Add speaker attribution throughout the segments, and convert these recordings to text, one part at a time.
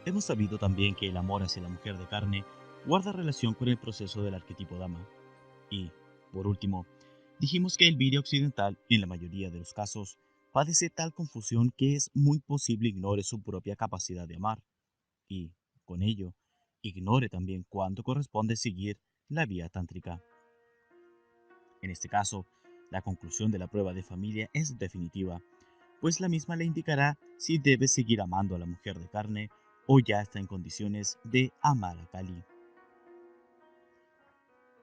Speaker 1: Hemos sabido también que el amor hacia la mujer de carne guarda relación con el proceso del arquetipo dama. Y, por último, dijimos que el vídeo occidental, en la mayoría de los casos, padece tal confusión que es muy posible ignore su propia capacidad de amar y, con ello, ignore también cuándo corresponde seguir la vía tántrica. En este caso, la conclusión de la prueba de familia es definitiva, pues la misma le indicará si debe seguir amando a la mujer de carne o ya está en condiciones de amar a Kali.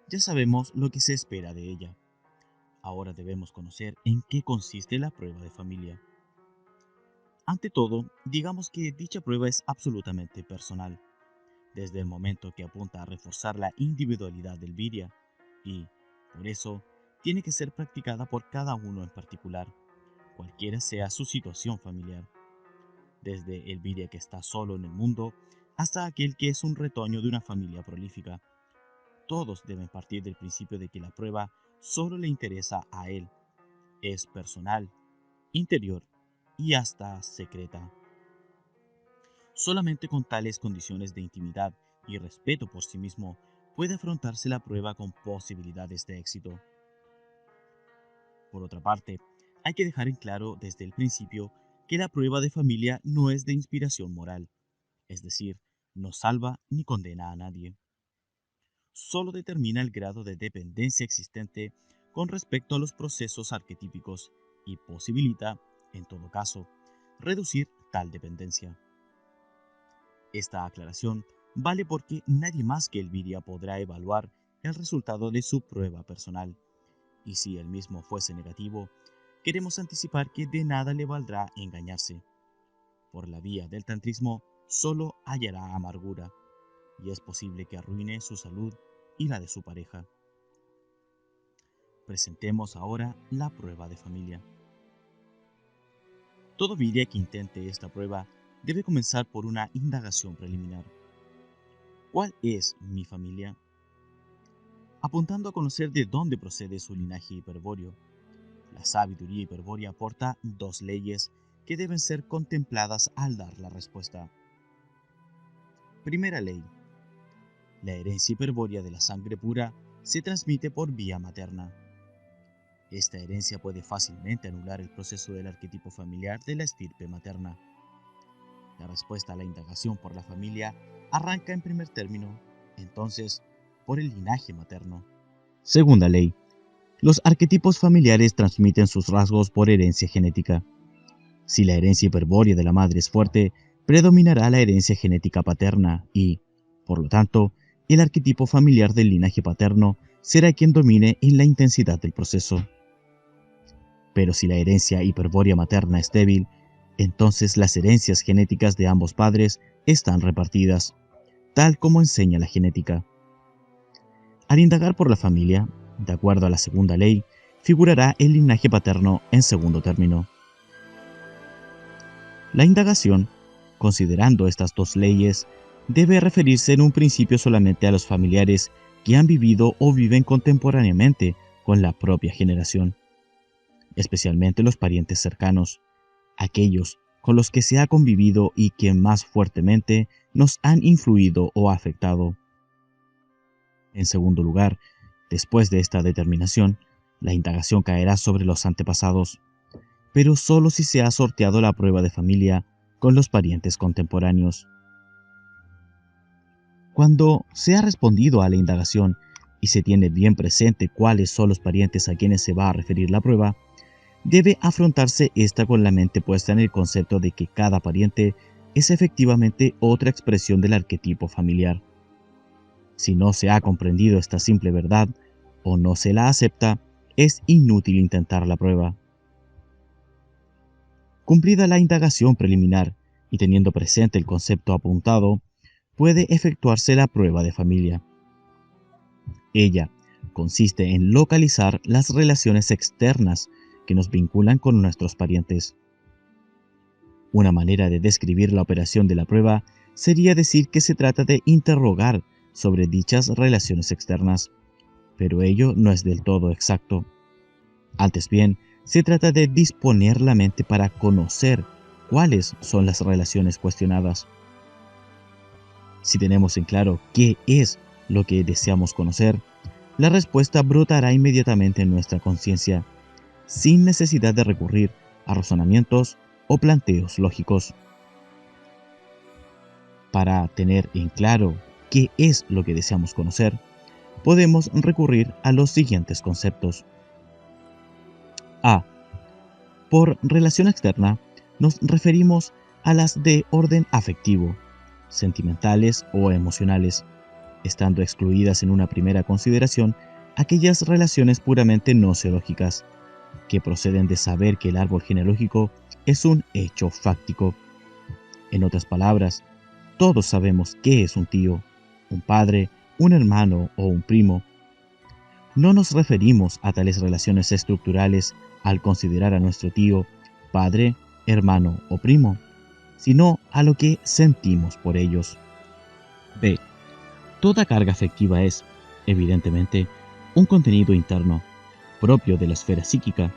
Speaker 1: Ya sabemos lo que se espera de ella. Ahora debemos conocer en qué consiste la prueba de familia. Ante todo, digamos que dicha prueba es absolutamente personal, desde el momento que apunta a reforzar la individualidad del Virya, y, por eso, tiene que ser practicada por cada uno en particular, cualquiera sea su situación familiar, desde el Virya que está solo en el mundo hasta aquel que es un retoño de una familia prolífica. Todos deben partir del principio de que la prueba solo le interesa a él, es personal, interior y hasta secreta. Solamente con tales condiciones de intimidad y respeto por sí mismo puede afrontarse la prueba con posibilidades de éxito. Por otra parte, hay que dejar en claro desde el principio que la prueba de familia no es de inspiración moral, es decir, no salva ni condena a nadie. Solo determina el grado de dependencia existente con respecto a los procesos arquetípicos y posibilita, en todo caso, reducir tal dependencia. Esta aclaración vale porque nadie más que el Virya podrá evaluar el resultado de su prueba personal, y si el mismo fuese negativo, queremos anticipar que de nada le valdrá engañarse. Por la vía del tantrismo solo hallará amargura, y es posible que arruine su salud y la de su pareja. Presentemos ahora la prueba de familia. Todo Virya que intente esta prueba debe comenzar por una indagación preliminar. ¿Cuál es mi familia? Apuntando a conocer de dónde procede su linaje hiperbóreo. La sabiduría hiperbórea aporta dos leyes que deben ser contempladas al dar la respuesta. Primera ley. La herencia hiperbórea de la sangre pura se transmite por vía materna. Esta herencia puede fácilmente anular el proceso del arquetipo familiar de la estirpe materna. La respuesta a la indagación por la familia arranca en primer término, entonces, por el linaje materno. Segunda ley. Los arquetipos familiares transmiten sus rasgos por herencia genética. Si la herencia hiperbórea de la madre es fuerte, predominará la herencia genética paterna y, por lo tanto, el arquetipo familiar del linaje paterno será quien domine en la intensidad del proceso. Pero si la herencia hiperbórea materna es débil, entonces las herencias genéticas de ambos padres están repartidas, tal como enseña la genética. Al indagar por la familia, de acuerdo a la segunda ley, figurará el linaje paterno en segundo término. La indagación, considerando estas dos leyes, debe referirse en un principio solamente a los familiares que han vivido o viven contemporáneamente con la propia generación, especialmente los parientes cercanos, aquellos con los que se ha convivido y que más fuertemente nos han influido o afectado. En segundo lugar, después de esta determinación, la indagación caerá sobre los antepasados, pero solo si se ha sorteado la prueba de familia con los parientes contemporáneos. Cuando se ha respondido a la indagación y se tiene bien presente cuáles son los parientes a quienes se va a referir la prueba, debe afrontarse esta con la mente puesta en el concepto de que cada pariente es efectivamente otra expresión del arquetipo familiar. Si no se ha comprendido esta simple verdad o no se la acepta, es inútil intentar la prueba. Cumplida la indagación preliminar y teniendo presente el concepto apuntado, puede efectuarse la prueba de familia. Ella consiste en localizar las relaciones externas que nos vinculan con nuestros parientes. Una manera de describir la operación de la prueba sería decir que se trata de interrogar sobre dichas relaciones externas, pero ello no es del todo exacto. Antes bien, se trata de disponer la mente para conocer cuáles son las relaciones cuestionadas. Si tenemos en claro qué es lo que deseamos conocer, la respuesta brotará inmediatamente en nuestra conciencia, sin necesidad de recurrir a razonamientos o planteos lógicos. Para tener en claro qué es lo que deseamos conocer, podemos recurrir a los siguientes conceptos. A. Por relación externa, nos referimos a las de orden afectivo, sentimentales o emocionales, estando excluidas en una primera consideración aquellas relaciones puramente noseológicas, que proceden de saber que el árbol genealógico es un hecho fáctico. En otras palabras, todos sabemos qué es un tío, un padre, un hermano o un primo. No nos referimos a tales relaciones estructurales al considerar a nuestro tío, padre, hermano o primo, sino a lo que sentimos por ellos. B. Toda carga afectiva es, evidentemente, un contenido interno, propio de la esfera psíquica.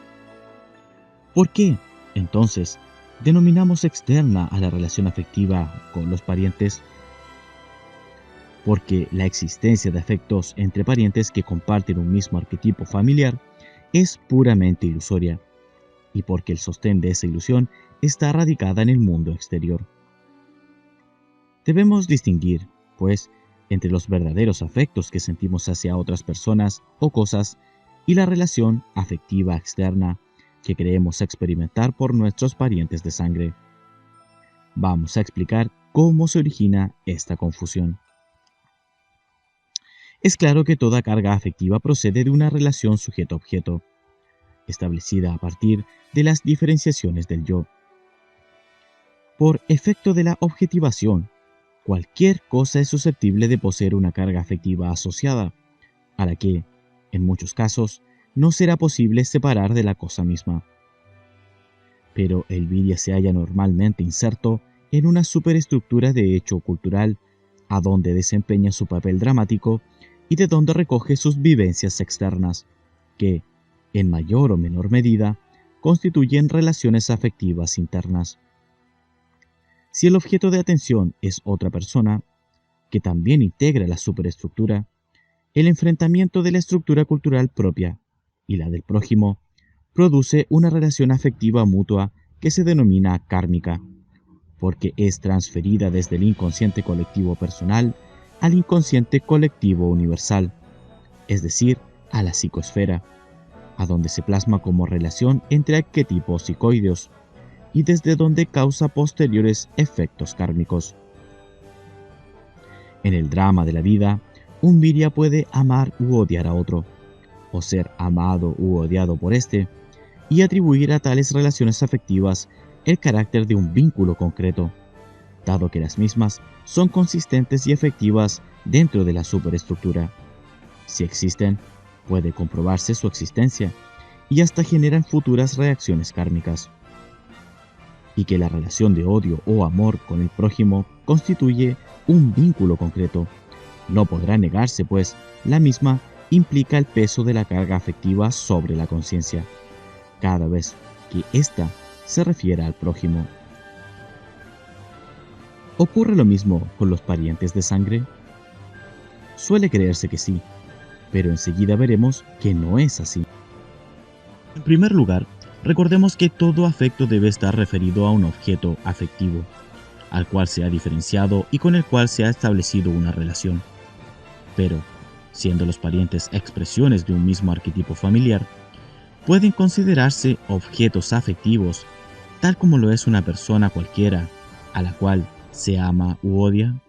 Speaker 1: ¿Por qué, entonces, denominamos externa a la relación afectiva con los parientes? Porque la existencia de afectos entre parientes que comparten un mismo arquetipo familiar es puramente ilusoria, y porque el sostén de esa ilusión está radicada en el mundo exterior. Debemos distinguir, pues, entre los verdaderos afectos que sentimos hacia otras personas o cosas y la relación afectiva externa que creemos experimentar por nuestros parientes de sangre. Vamos a explicar cómo se origina esta confusión. Es claro que toda carga afectiva procede de una relación sujeto-objeto, establecida a partir de las diferenciaciones del yo. Por efecto de la objetivación, cualquier cosa es susceptible de poseer una carga afectiva asociada, a la que, en muchos casos, no será posible separar de la cosa misma. Pero el virya se halla normalmente inserto en una superestructura de hecho cultural, a donde desempeña su papel dramático y de donde recoge sus vivencias externas, que, en mayor o menor medida, constituyen relaciones afectivas internas. Si el objeto de atención es otra persona, que también integra la superestructura, el enfrentamiento de la estructura cultural propia y la del prójimo produce una relación afectiva mutua que se denomina kármica, porque es transferida desde el inconsciente colectivo personal al inconsciente colectivo universal, es decir, a la psicoesfera, a donde se plasma como relación entre arquetipos psicoideos y desde donde causa posteriores efectos kármicos. En el drama de la vida, un virya puede amar u odiar a otro, o ser amado u odiado por éste, y atribuir a tales relaciones afectivas el carácter de un vínculo concreto, dado que las mismas son consistentes y efectivas dentro de la superestructura. Si existen, puede comprobarse su existencia, y hasta generan futuras reacciones kármicas. Y que la relación de odio o amor con el prójimo constituye un vínculo concreto. No podrá negarse, pues, la misma implica el peso de la carga afectiva sobre la conciencia, cada vez que ésta se refiere al prójimo. ¿Ocurre lo mismo con los parientes de sangre? Suele creerse que sí, pero enseguida veremos que no es así. En primer lugar, recordemos que todo afecto debe estar referido a un objeto afectivo, al cual se ha diferenciado y con el cual se ha establecido una relación. Pero, siendo los parientes expresiones de un mismo arquetipo familiar, pueden considerarse objetos afectivos, tal como lo es una persona cualquiera, a la cual se ama u odia.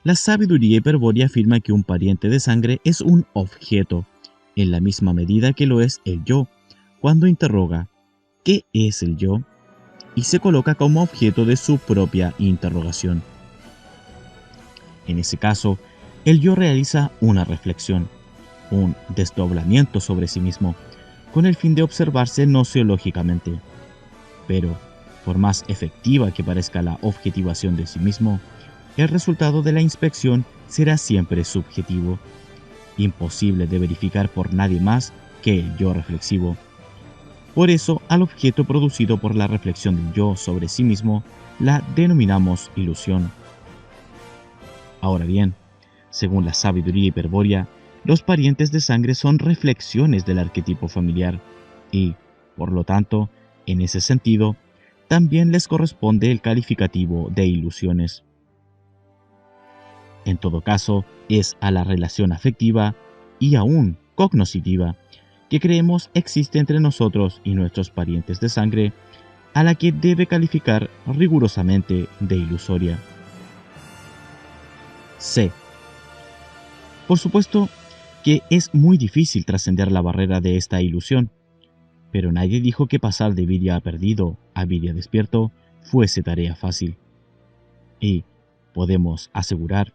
Speaker 1: La sabiduría hiperbórea afirma que un pariente de sangre es un objeto, en la misma medida que lo es el yo, cuando interroga ¿qué es el yo? Y se coloca como objeto de su propia interrogación. En ese caso, el yo realiza una reflexión, un desdoblamiento sobre sí mismo, con el fin de observarse noseológicamente. Pero, por más efectiva que parezca la objetivación de sí mismo, el resultado de la inspección será siempre subjetivo, imposible de verificar por nadie más que el yo reflexivo. Por eso, al objeto producido por la reflexión del yo sobre sí mismo, la denominamos ilusión. Ahora bien, según la sabiduría hiperbórea, los parientes de sangre son reflexiones del arquetipo familiar y, por lo tanto, en ese sentido, también les corresponde el calificativo de ilusiones. En todo caso, es a la relación afectiva y aún cognoscitiva que creemos existe entre nosotros y nuestros parientes de sangre, a la que debe calificar rigurosamente de ilusoria. C. Por supuesto que es muy difícil trascender la barrera de esta ilusión, pero nadie dijo que pasar de Viria perdido a Viria despierto fuese tarea fácil. Y podemos asegurar,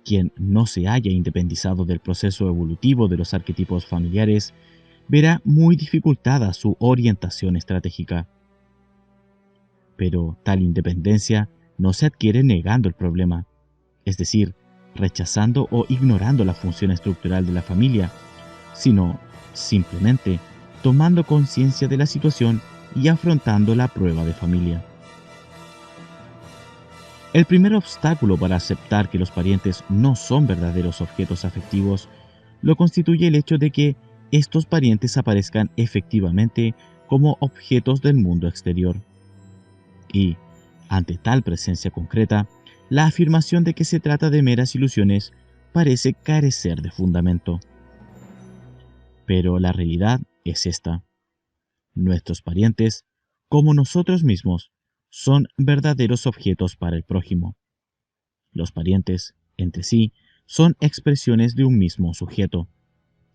Speaker 1: quien no se haya independizado del proceso evolutivo de los arquetipos familiares, verá muy dificultada su orientación estratégica. Pero tal independencia no se adquiere negando el problema, es decir, rechazando o ignorando la función estructural de la familia, sino simplemente tomando conciencia de la situación y afrontando la prueba de familia. El primer obstáculo para aceptar que los parientes no son verdaderos objetos afectivos lo constituye el hecho de que estos parientes aparezcan efectivamente como objetos del mundo exterior. Y, ante tal presencia concreta, la afirmación de que se trata de meras ilusiones parece carecer de fundamento. Pero la realidad es esta. Nuestros parientes, como nosotros mismos, son verdaderos objetos para el prójimo. Los parientes, entre sí, son expresiones de un mismo sujeto,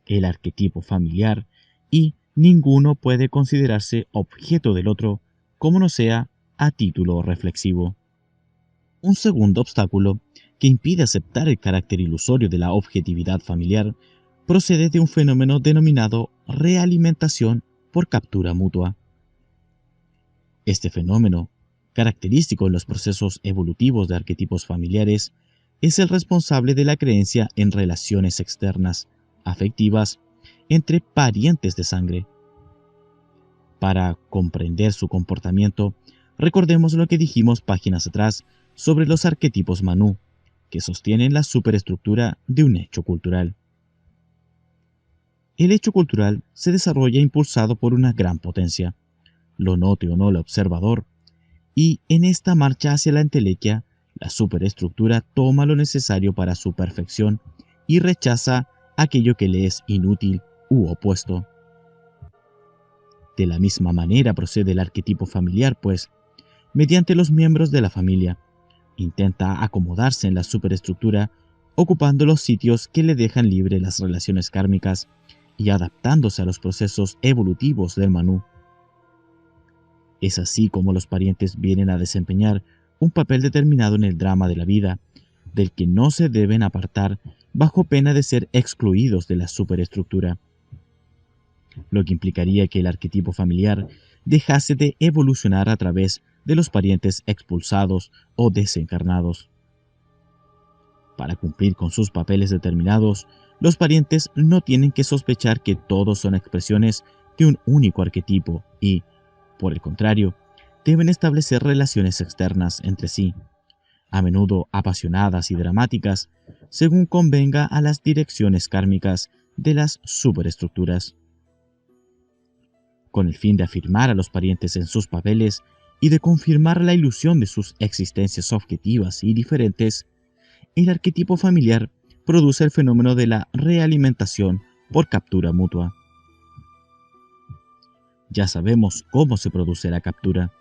Speaker 1: el arquetipo familiar, y ninguno puede considerarse objeto del otro como no sea a título reflexivo. Un segundo obstáculo que impide aceptar el carácter ilusorio de la objetividad familiar procede de un fenómeno denominado realimentación por captura mutua. Este fenómeno, característico en los procesos evolutivos de arquetipos familiares, es el responsable de la creencia en relaciones externas, afectivas, entre parientes de sangre. Para comprender su comportamiento, recordemos lo que dijimos páginas atrás sobre los arquetipos Manú, que sostienen la superestructura de un hecho cultural. El hecho cultural se desarrolla impulsado por una gran potencia, lo note o no el observador, y en esta marcha hacia la entelequia, la superestructura toma lo necesario para su perfección y rechaza aquello que le es inútil u opuesto. De la misma manera procede el arquetipo familiar, pues, mediante los miembros de la familia, intenta acomodarse en la superestructura, ocupando los sitios que le dejan libre las relaciones kármicas y adaptándose a los procesos evolutivos del Manú. Es así como los parientes vienen a desempeñar un papel determinado en el drama de la vida, del que no se deben apartar bajo pena de ser excluidos de la superestructura, lo que implicaría que el arquetipo familiar dejase de evolucionar a través de los parientes expulsados o desencarnados. Para cumplir con sus papeles determinados, los parientes no tienen que sospechar que todos son expresiones de un único arquetipo y, por el contrario, deben establecer relaciones externas entre sí, a menudo apasionadas y dramáticas, según convenga a las direcciones kármicas de las superestructuras. Con el fin de afirmar a los parientes en sus papeles y de confirmar la ilusión de sus existencias objetivas y diferentes, el arquetipo familiar produce el fenómeno de la realimentación por captura mutua. Ya sabemos cómo se produce la captura.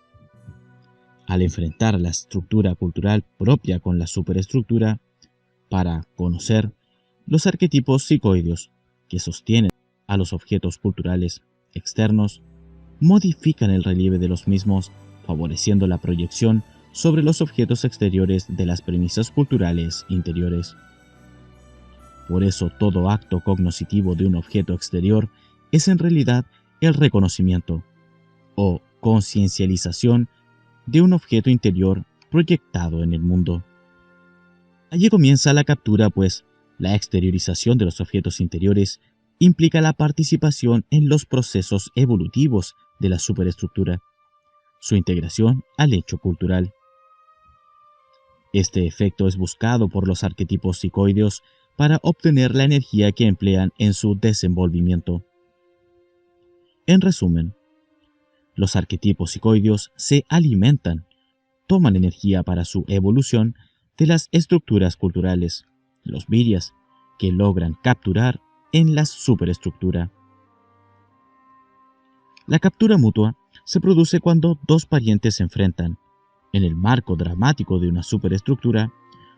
Speaker 1: Al enfrentar la estructura cultural propia con la superestructura, para conocer los arquetipos psicoideos que sostienen a los objetos culturales externos, modifican el relieve de los mismos, favoreciendo la proyección sobre los objetos exteriores de las premisas culturales interiores. Por eso todo acto cognoscitivo de un objeto exterior es en realidad el reconocimiento o conciencialización de un objeto interior proyectado en el mundo. Allí comienza la captura, pues la exteriorización de los objetos interiores implica la participación en los procesos evolutivos de la superestructura, su integración al hecho cultural. Este efecto es buscado por los arquetipos psicoideos para obtener la energía que emplean en su desenvolvimiento. En resumen, los arquetipos psicoideos se alimentan, toman energía para su evolución de las estructuras culturales, los viryas, que logran capturar en la superestructura. La captura mutua se produce cuando dos parientes se enfrentan, en el marco dramático de una superestructura,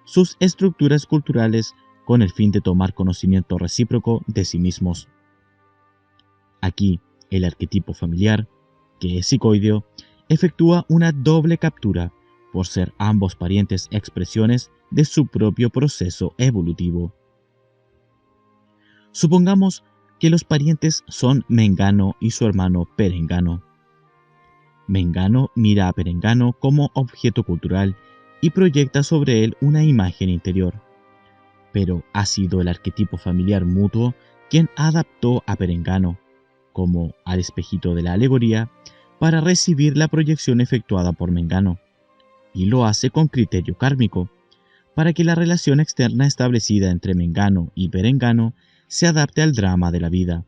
Speaker 1: sus estructuras culturales con el fin de tomar conocimiento recíproco de sí mismos. Aquí, el arquetipo familiar, que es psicoideo, efectúa una doble captura por ser ambos parientes expresiones de su propio proceso evolutivo. Supongamos que los parientes son Mengano y su hermano Perengano. Mengano mira a Perengano como objeto cultural y proyecta sobre él una imagen interior. Pero ha sido el arquetipo familiar mutuo quien adaptó a Perengano, como al espejito de la alegoría, para recibir la proyección efectuada por Mengano, y lo hace con criterio kármico, para que la relación externa establecida entre Mengano y Perengano se adapte al drama de la vida,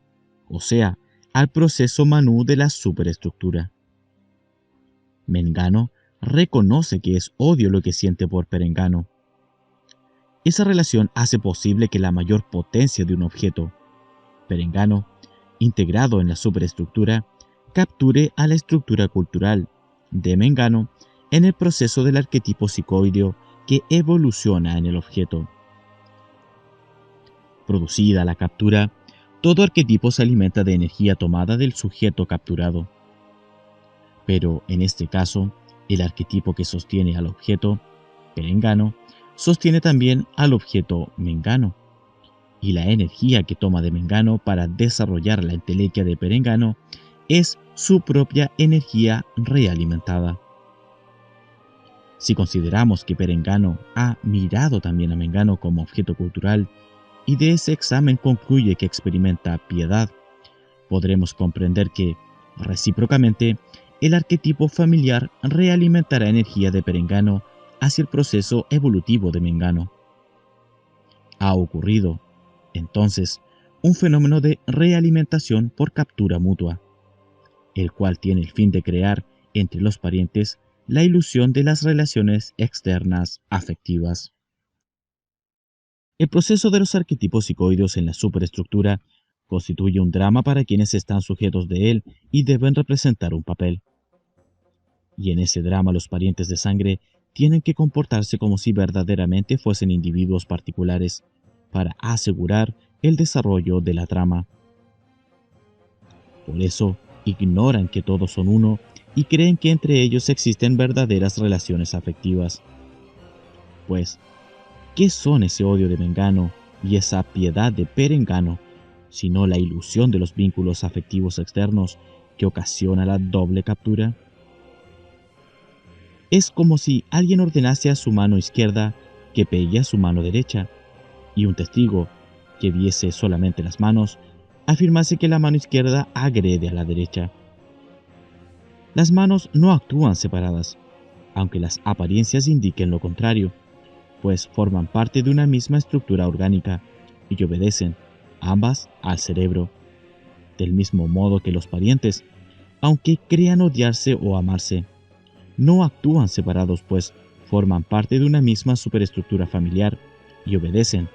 Speaker 1: o sea, al proceso Manú de la superestructura. Mengano reconoce que es odio lo que siente por Perengano. Esa relación hace posible que la mayor potencia de un objeto, Perengano, integrado en la superestructura, capture a la estructura cultural de Mengano en el proceso del arquetipo psicoideo que evoluciona en el objeto. Producida la captura, todo arquetipo se alimenta de energía tomada del sujeto capturado. Pero en este caso, el arquetipo que sostiene al objeto, Perengano, sostiene también al objeto Mengano, y la energía que toma de Mengano para desarrollar la entelequia de Perengano es su propia energía realimentada. Si consideramos que Perengano ha mirado también a Mengano como objeto cultural y de ese examen concluye que experimenta piedad, podremos comprender que, recíprocamente, el arquetipo familiar realimentará energía de Perengano hacia el proceso evolutivo de Mengano. Ha ocurrido, entonces, un fenómeno de realimentación por captura mutua, el cual tiene el fin de crear entre los parientes la ilusión de las relaciones externas afectivas. El proceso de los arquetipos psicoideos en la superestructura constituye un drama para quienes están sujetos de él y deben representar un papel. Y en ese drama los parientes de sangre tienen que comportarse como si verdaderamente fuesen individuos particulares para asegurar el desarrollo de la trama. Por eso, ignoran que todos son uno y creen que entre ellos existen verdaderas relaciones afectivas. Pues, ¿qué son ese odio de Mengano y esa piedad de Perengano, sino la ilusión de los vínculos afectivos externos que ocasiona la doble captura? Es como si alguien ordenase a su mano izquierda que pegue a su mano derecha, y un testigo, que viese solamente las manos, afirmase que la mano izquierda agrede a la derecha. Las manos no actúan separadas, aunque las apariencias indiquen lo contrario, pues forman parte de una misma estructura orgánica y obedecen, ambas, al cerebro, del mismo modo que los parientes, aunque crean odiarse o amarse. No actúan separados, pues forman parte de una misma superestructura familiar y obedecen,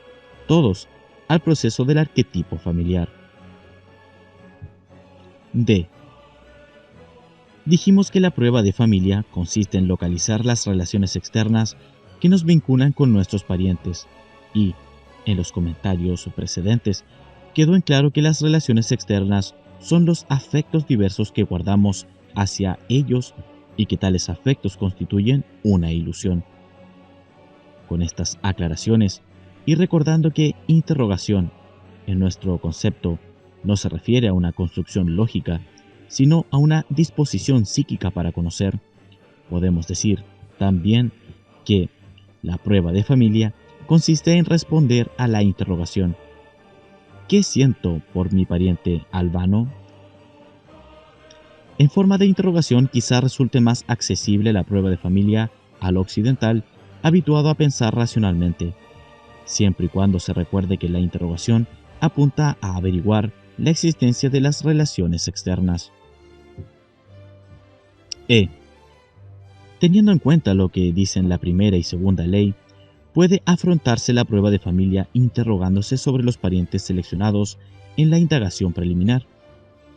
Speaker 1: todos, al proceso del arquetipo familiar. D. Dijimos que la prueba de familia consiste en localizar las relaciones externas que nos vinculan con nuestros parientes y, en los comentarios precedentes, quedó en claro que las relaciones externas son los afectos diversos que guardamos hacia ellos y que tales afectos constituyen una ilusión. Con estas aclaraciones, y recordando que interrogación, en nuestro concepto, no se refiere a una construcción lógica, sino a una disposición psíquica para conocer, podemos decir también que la prueba de familia consiste en responder a la interrogación: ¿qué siento por mi pariente Albano? En forma de interrogación quizá resulte más accesible la prueba de familia al occidental habituado a pensar racionalmente, siempre y cuando se recuerde que la interrogación apunta a averiguar la existencia de las relaciones externas. E. Teniendo en cuenta lo que dicen la primera y segunda ley, puede afrontarse la prueba de familia interrogándose sobre los parientes seleccionados en la indagación preliminar,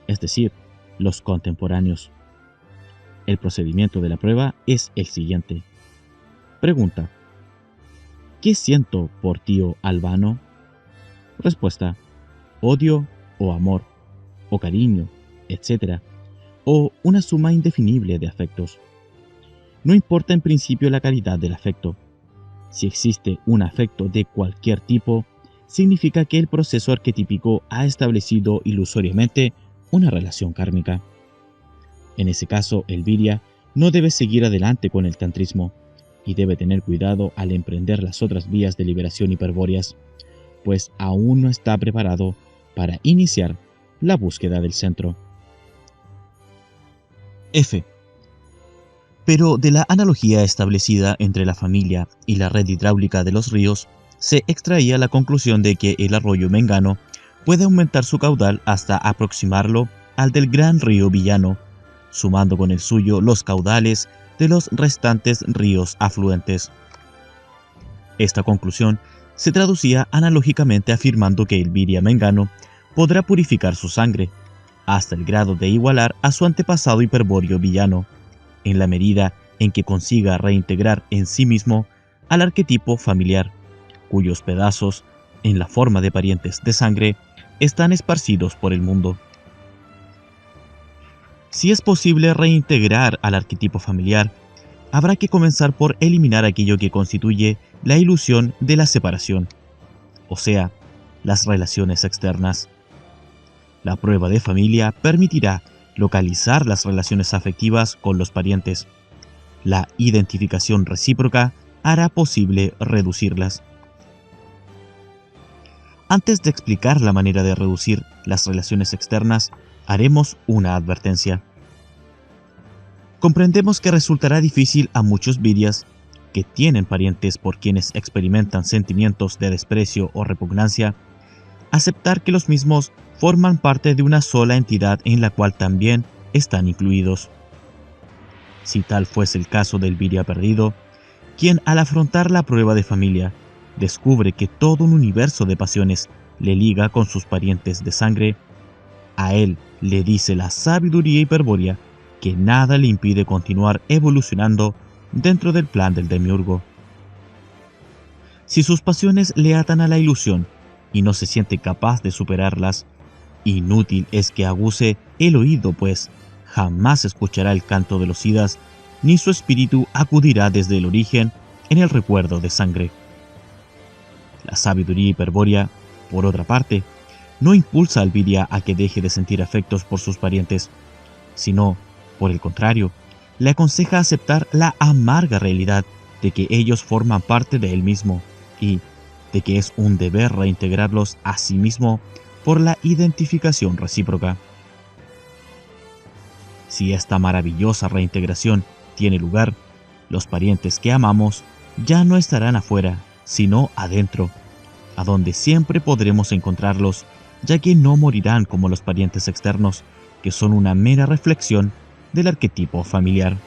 Speaker 1: es decir, los contemporáneos. El procedimiento de la prueba es el siguiente. Pregunta: ¿qué siento por tío Albano? Respuesta: odio o amor, o cariño, etc., o una suma indefinible de afectos. No importa en principio la calidad del afecto. Si existe un afecto de cualquier tipo, significa que el proceso arquetípico ha establecido ilusoriamente una relación kármica. En ese caso, el Virya no debe seguir adelante con el tantrismo y debe tener cuidado al emprender las otras vías de liberación hiperbóreas, pues aún no está preparado para iniciar la búsqueda del centro. F. Pero de la analogía establecida entre la familia y la red hidráulica de los ríos, se extraía la conclusión de que el arroyo Mengano puede aumentar su caudal hasta aproximarlo al del gran río Villano, sumando con el suyo los caudales de los restantes ríos afluentes. Esta conclusión se traducía analógicamente afirmando que el Virya Mengano podrá purificar su sangre, hasta el grado de igualar a su antepasado hiperbóreo Villano, en la medida en que consiga reintegrar en sí mismo al arquetipo familiar, cuyos pedazos, en la forma de parientes de sangre, están esparcidos por el mundo. Si es posible reintegrar al arquetipo familiar, habrá que comenzar por eliminar aquello que constituye la ilusión de la separación, o sea, las relaciones externas. La prueba de familia permitirá localizar las relaciones afectivas con los parientes. La identificación recíproca hará posible reducirlas. Antes de explicar la manera de reducir las relaciones externas, haremos una advertencia. Comprendemos que resultará difícil a muchos viryas que tienen parientes por quienes experimentan sentimientos de desprecio o repugnancia, aceptar que los mismos forman parte de una sola entidad en la cual también están incluidos. Si tal fuese el caso del virya perdido, quien al afrontar la prueba de familia descubre que todo un universo de pasiones le liga con sus parientes de sangre, a él le dice la sabiduría hiperbórea que nada le impide continuar evolucionando dentro del plan del demiurgo. Si sus pasiones le atan a la ilusión y no se siente capaz de superarlas, inútil es que aguce el oído, pues jamás escuchará el canto de los Siddhas, ni su espíritu acudirá desde el origen en el recuerdo de sangre. La sabiduría hiperbórea, por otra parte, no impulsa al virya a que deje de sentir afectos por sus parientes, sino, por el contrario, le aconseja aceptar la amarga realidad de que ellos forman parte de él mismo y de que es un deber reintegrarlos a sí mismo por la identificación recíproca. Si esta maravillosa reintegración tiene lugar, los parientes que amamos ya no estarán afuera, sino adentro, a donde siempre podremos encontrarlos, ya que no morirán como los parientes externos, que son una mera reflexión del arquetipo familiar.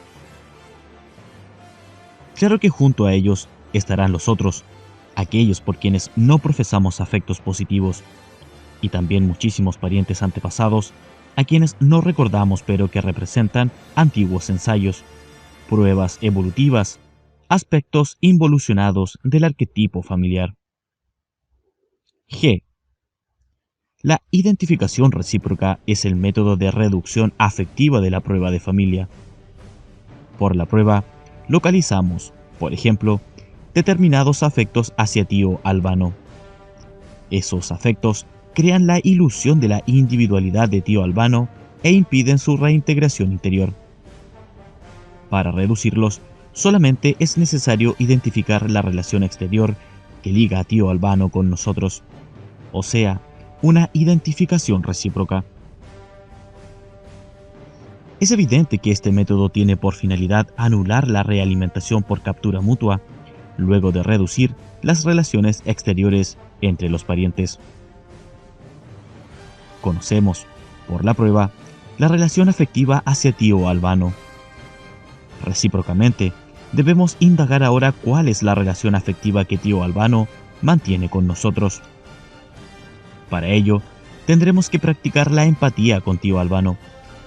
Speaker 1: Claro que junto a ellos estarán los otros, aquellos por quienes no profesamos afectos positivos, y también muchísimos parientes antepasados a quienes no recordamos pero que representan antiguos ensayos, pruebas evolutivas, aspectos involucionados del arquetipo familiar. G. La identificación recíproca es el método de reducción afectiva de la prueba de familia. Por la prueba, localizamos, por ejemplo, determinados afectos hacia tío Albano. Esos afectos crean la ilusión de la individualidad de tío Albano e impiden su reintegración interior. Para reducirlos, solamente es necesario identificar la relación exterior que liga a tío Albano con nosotros, o sea, una identificación recíproca. Es evidente que este método tiene por finalidad anular la realimentación por captura mutua luego de reducir las relaciones exteriores entre los parientes. Conocemos, por la prueba, la relación afectiva hacia tío Albano. Recíprocamente, debemos indagar ahora cuál es la relación afectiva que tío Albano mantiene con nosotros. Para ello, tendremos que practicar la empatía con tío Albano,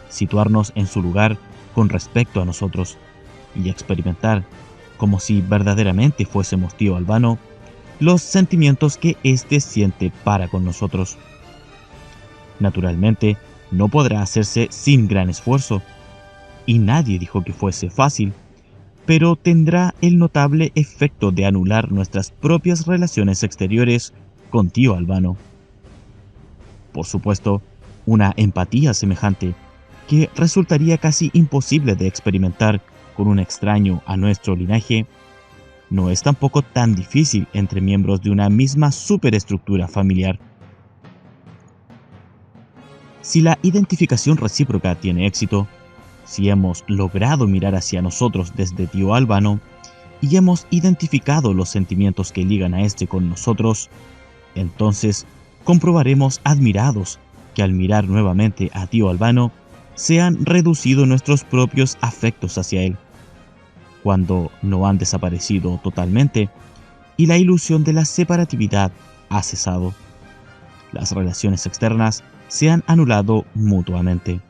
Speaker 1: situarnos en su lugar con respecto a nosotros y experimentar, como si verdaderamente fuésemos tío Albano, los sentimientos que éste siente para con nosotros. Naturalmente, no podrá hacerse sin gran esfuerzo, y nadie dijo que fuese fácil, pero tendrá el notable efecto de anular nuestras propias relaciones exteriores con tío Albano. Por supuesto, una empatía semejante, que resultaría casi imposible de experimentar con un extraño a nuestro linaje, no es tampoco tan difícil entre miembros de una misma superestructura familiar. Si la identificación recíproca tiene éxito, si hemos logrado mirar hacia nosotros desde tío Albano y hemos identificado los sentimientos que ligan a este con nosotros, entonces comprobaremos admirados que al mirar nuevamente a tío Albano se han reducido nuestros propios afectos hacia él, cuando no han desaparecido totalmente y la ilusión de la separatividad ha cesado. Las relaciones externas se han anulado mutuamente.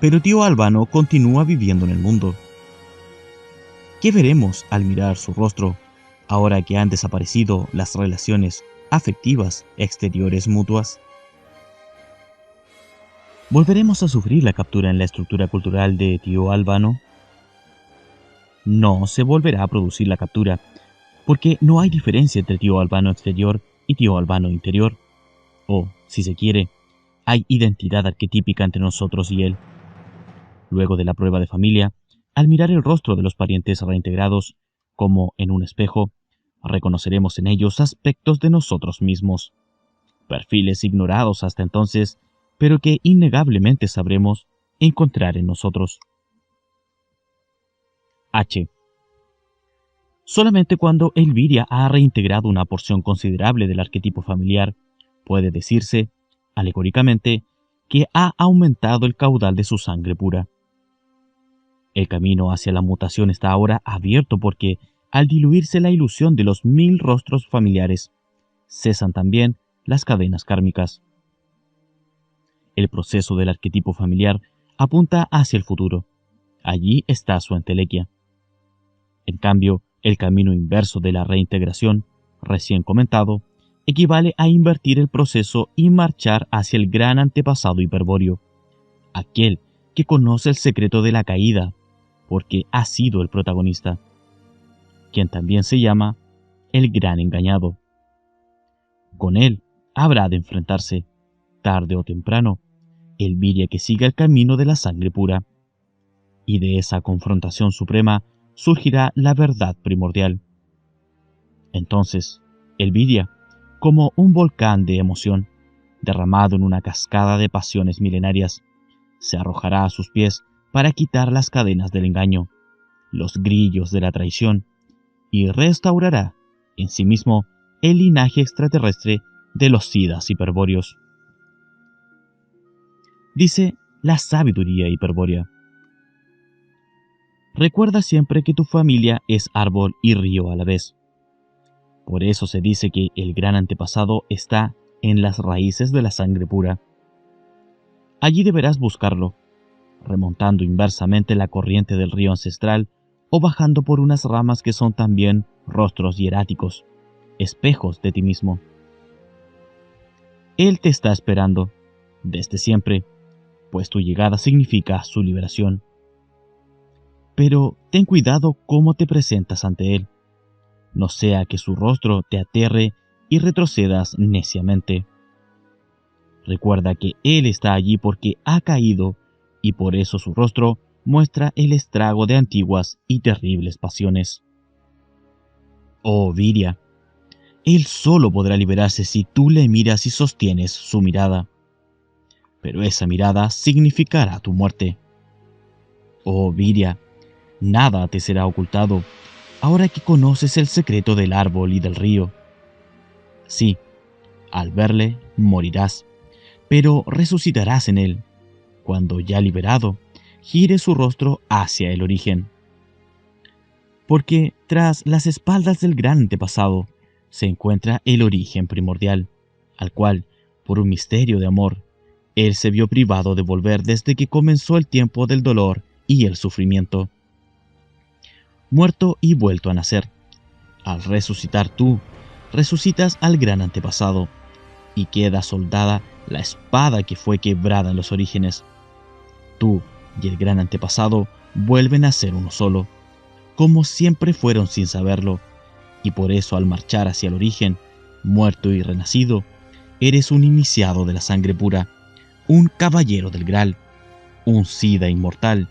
Speaker 1: Pero tío Albano continúa viviendo en el mundo. ¿Qué veremos al mirar su rostro, ahora que han desaparecido las relaciones afectivas exteriores mutuas? ¿Volveremos a sufrir la captura en la estructura cultural de tío Albano? No se volverá a producir la captura, porque no hay diferencia entre tío Albano exterior y tío Albano interior, o, si se quiere, hay identidad arquetípica entre nosotros y él. Luego de la prueba de familia, al mirar el rostro de los parientes reintegrados, como en un espejo, reconoceremos en ellos aspectos de nosotros mismos, perfiles ignorados hasta entonces, pero que innegablemente sabremos encontrar en nosotros. H. Solamente cuando Elviria ha reintegrado una porción considerable del arquetipo familiar, puede decirse, alegóricamente, que ha aumentado el caudal de su sangre pura. El camino hacia la mutación está ahora abierto porque, al diluirse la ilusión de los 1000 rostros familiares, cesan también las cadenas kármicas. El proceso del arquetipo familiar apunta hacia el futuro. Allí está su entelequia. En cambio, el camino inverso de la reintegración, recién comentado, equivale a invertir el proceso y marchar hacia el gran antepasado hiperbóreo, aquel que conoce el secreto de la caída, porque ha sido el protagonista, quien también se llama el gran engañado. Con él habrá de enfrentarse, tarde o temprano, Elviria que siga el camino de la sangre pura, y de esa confrontación suprema surgirá la verdad primordial. Entonces, Elviria, como un volcán de emoción, derramado en una cascada de pasiones milenarias, se arrojará a sus pies para quitar las cadenas del engaño, los grillos de la traición, y restaurará en sí mismo el linaje extraterrestre de los sidas hiperbóreos. Dice la sabiduría hiperbórea: recuerda siempre que tu familia es árbol y río a la vez. Por eso se dice que el gran antepasado está en las raíces de la sangre pura. Allí deberás buscarlo, remontando inversamente la corriente del río ancestral o bajando por unas ramas que son también rostros hieráticos, espejos de ti mismo. Él te está esperando, desde siempre, pues tu llegada significa su liberación. Pero ten cuidado cómo te presentas ante él, no sea que su rostro te aterre y retrocedas neciamente. Recuerda que él está allí porque ha caído y por eso su rostro muestra el estrago de antiguas y terribles pasiones. Oh Viria, él solo podrá liberarse si tú le miras y sostienes su mirada. Pero esa mirada significará tu muerte. Oh Viria, nada te será ocultado, ahora que conoces el secreto del árbol y del río. Sí, al verle morirás, pero resucitarás en él, cuando ya liberado, gire su rostro hacia el origen. Porque tras las espaldas del gran antepasado se encuentra el origen primordial, al cual, por un misterio de amor, él se vio privado de volver desde que comenzó el tiempo del dolor y el sufrimiento. Muerto y vuelto a nacer, al resucitar tú, resucitas al gran antepasado, y queda soldada la espada que fue quebrada en los orígenes. Tú y el gran antepasado vuelven a ser uno solo, como siempre fueron sin saberlo, y por eso al marchar hacia el origen, muerto y renacido, eres un iniciado de la sangre pura, un caballero del Graal, un Sida inmortal,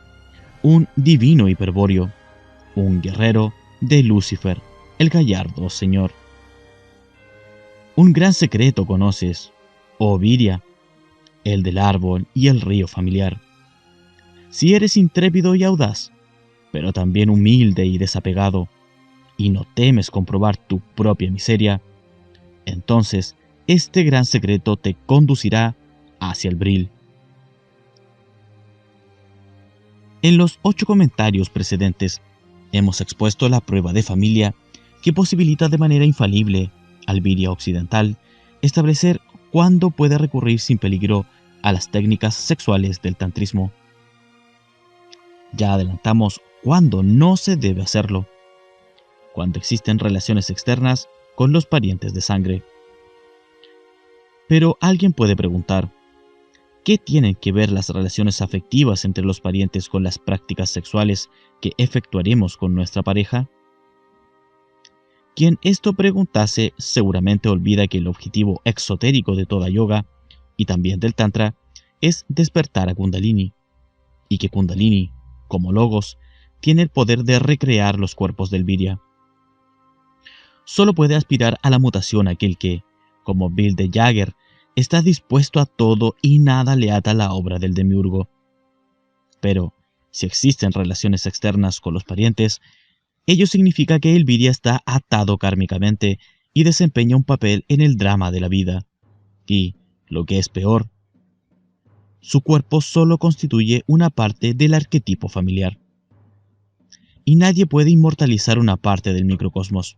Speaker 1: un divino hiperbóreo, un guerrero de Lucifer, el gallardo señor. Un gran secreto conoces, oh Viria, el del árbol y el río familiar. Si eres intrépido y audaz, pero también humilde y desapegado, y no temes comprobar tu propia miseria, entonces este gran secreto te conducirá hacia el Bril. En los 8 comentarios precedentes hemos expuesto la prueba de familia que posibilita de manera infalible al Viria occidental establecer cuándo puede recurrir sin peligro a las técnicas sexuales del tantrismo. Ya adelantamos cuándo no se debe hacerlo, cuando existen relaciones externas con los parientes de sangre. Pero alguien puede preguntar, ¿qué tienen que ver las relaciones afectivas entre los parientes con las prácticas sexuales que efectuaremos con nuestra pareja? Quien esto preguntase seguramente olvida que el objetivo exotérico de toda yoga, y también del Tantra, es despertar a Kundalini, y que Kundalini, como logos, tiene el poder de recrear los cuerpos del Virya. Solo puede aspirar a la mutación aquel que, como Bill de Jagger, está dispuesto a todo y nada le ata la obra del demiurgo. Pero, si existen relaciones externas con los parientes, ello significa que el Virya está atado kármicamente y desempeña un papel en el drama de la vida. Y, lo que es peor, su cuerpo solo constituye una parte del arquetipo familiar. Y nadie puede inmortalizar una parte del microcosmos.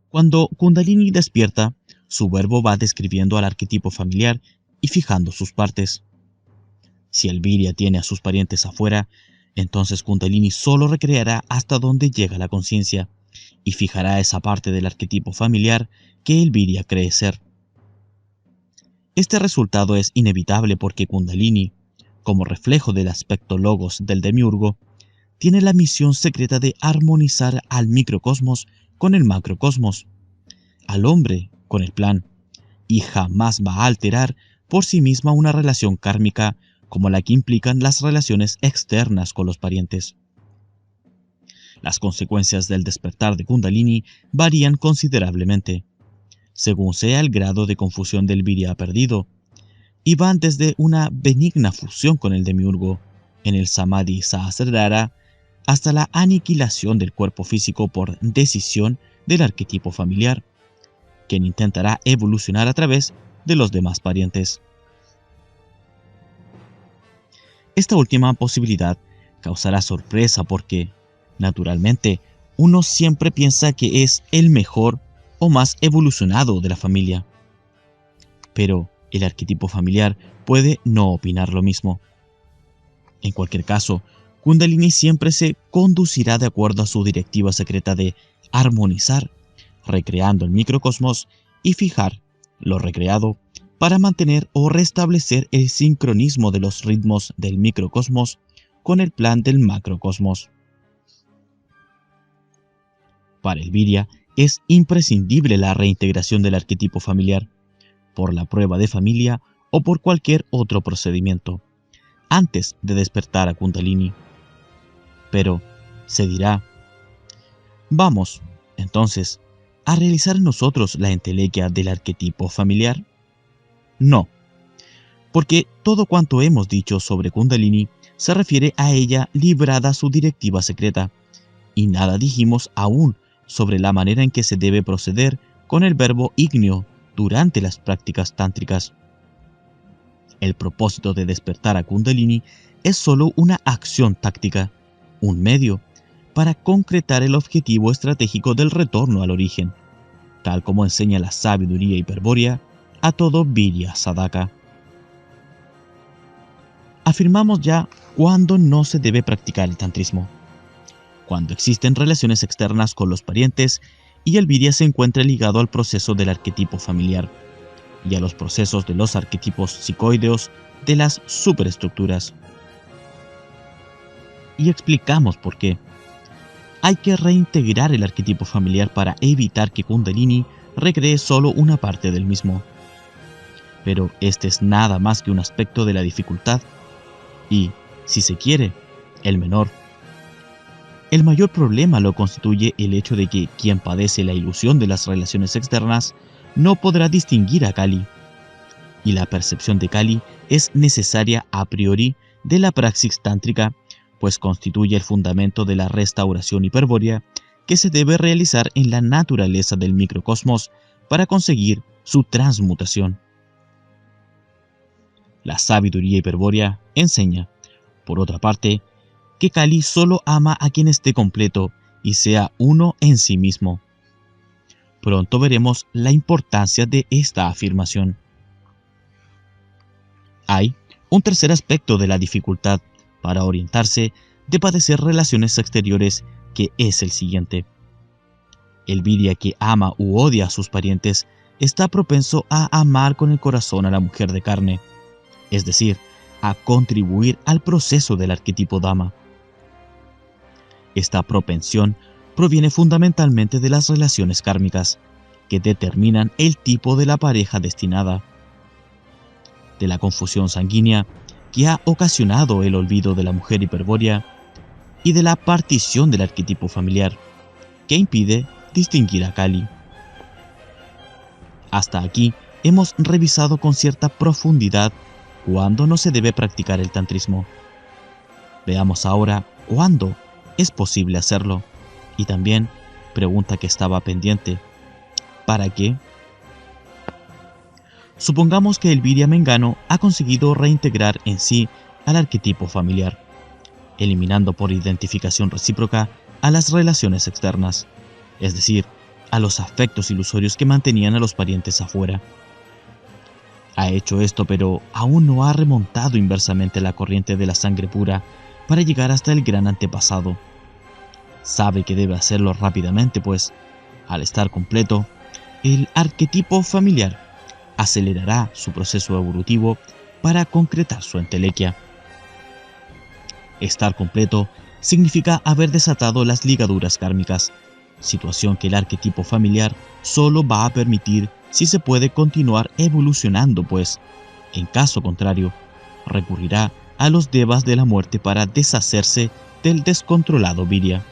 Speaker 1: Cuando Kundalini despierta, su verbo va describiendo al arquetipo familiar y fijando sus partes. Si el Virya tiene a sus parientes afuera, entonces Kundalini solo recreará hasta donde llega la conciencia y fijará esa parte del arquetipo familiar que el Virya cree ser. Este resultado es inevitable porque Kundalini, como reflejo del aspecto logos del demiurgo, tiene la misión secreta de armonizar al microcosmos con el macrocosmos, al hombre con el plan, y jamás va a alterar por sí misma una relación kármica como la que implican las relaciones externas con los parientes. Las consecuencias del despertar de Kundalini varían considerablemente, según sea el grado de confusión del Virya perdido, y van desde una benigna fusión con el demiurgo en el Samadhi Sahasrara hasta la aniquilación del cuerpo físico por decisión del arquetipo familiar, quien intentará evolucionar a través de los demás parientes. Esta última posibilidad causará sorpresa porque, naturalmente, uno siempre piensa que es el mejor o más evolucionado de la familia. Pero el arquetipo familiar puede no opinar lo mismo. En cualquier caso, Kundalini siempre se conducirá de acuerdo a su directiva secreta de armonizar, recreando el microcosmos y fijar lo recreado para mantener o restablecer el sincronismo de los ritmos del microcosmos con el plan del macrocosmos. Para el Virya es imprescindible la reintegración del arquetipo familiar, por la prueba de familia o por cualquier otro procedimiento, antes de despertar a Kundalini. Pero se dirá, vamos, entonces, a realizar en nosotros la entelequia del arquetipo familiar. No, porque todo cuanto hemos dicho sobre Kundalini se refiere a ella librada su directiva secreta, y nada dijimos aún sobre la manera en que se debe proceder con el verbo ígneo durante las prácticas tántricas. El propósito de despertar a Kundalini es solo una acción táctica, un medio para concretar el objetivo estratégico del retorno al origen, tal como enseña la sabiduría hiperbórea a todo Virya Sadhaka. Afirmamos ya cuándo no se debe practicar el tantrismo: cuando existen relaciones externas con los parientes y el Virya se encuentra ligado al proceso del arquetipo familiar y a los procesos de los arquetipos psicoideos de las superestructuras. Y explicamos por qué. Hay que reintegrar el arquetipo familiar para evitar que Kundalini recree solo una parte del mismo. Pero este es nada más que un aspecto de la dificultad y, si se quiere, el menor. El mayor problema lo constituye el hecho de que quien padece la ilusión de las relaciones externas no podrá distinguir a Kali, y la percepción de Kali es necesaria a priori de la praxis tántrica, pues constituye el fundamento de la restauración hiperbórea que se debe realizar en la naturaleza del microcosmos para conseguir su transmutación. La sabiduría hiperbórea enseña, por otra parte, que Kali solo ama a quien esté completo y sea uno en sí mismo. Pronto veremos la importancia de esta afirmación. Hay un tercer aspecto de la dificultad para orientarse de padecer relaciones exteriores, que es el siguiente. El Virya que ama u odia a sus parientes está propenso a amar con el corazón a la mujer de carne, es decir, a contribuir al proceso del arquetipo Dhamma. Esta propensión proviene fundamentalmente de las relaciones kármicas, que determinan el tipo de la pareja destinada, de la confusión sanguínea que ha ocasionado el olvido de la mujer hiperbórea y de la partición del arquetipo familiar, que impide distinguir a Kali. Hasta aquí hemos revisado con cierta profundidad cuándo no se debe practicar el tantrismo. Veamos ahora cuándo es posible hacerlo, y también, pregunta que estaba pendiente, ¿para qué? Supongamos que el Virya Mengano ha conseguido reintegrar en sí al arquetipo familiar, eliminando por identificación recíproca a las relaciones externas, es decir, a los afectos ilusorios que mantenían a los parientes afuera. Ha hecho esto, pero aún no ha remontado inversamente la corriente de la sangre pura para llegar hasta el gran antepasado. Sabe que debe hacerlo rápidamente, pues, al estar completo, el arquetipo familiar acelerará su proceso evolutivo para concretar su entelequia. Estar completo significa haber desatado las ligaduras kármicas, situación que el arquetipo familiar solo va a permitir si se puede continuar evolucionando, pues, en caso contrario, recurrirá a los devas de la muerte para deshacerse del descontrolado Virya.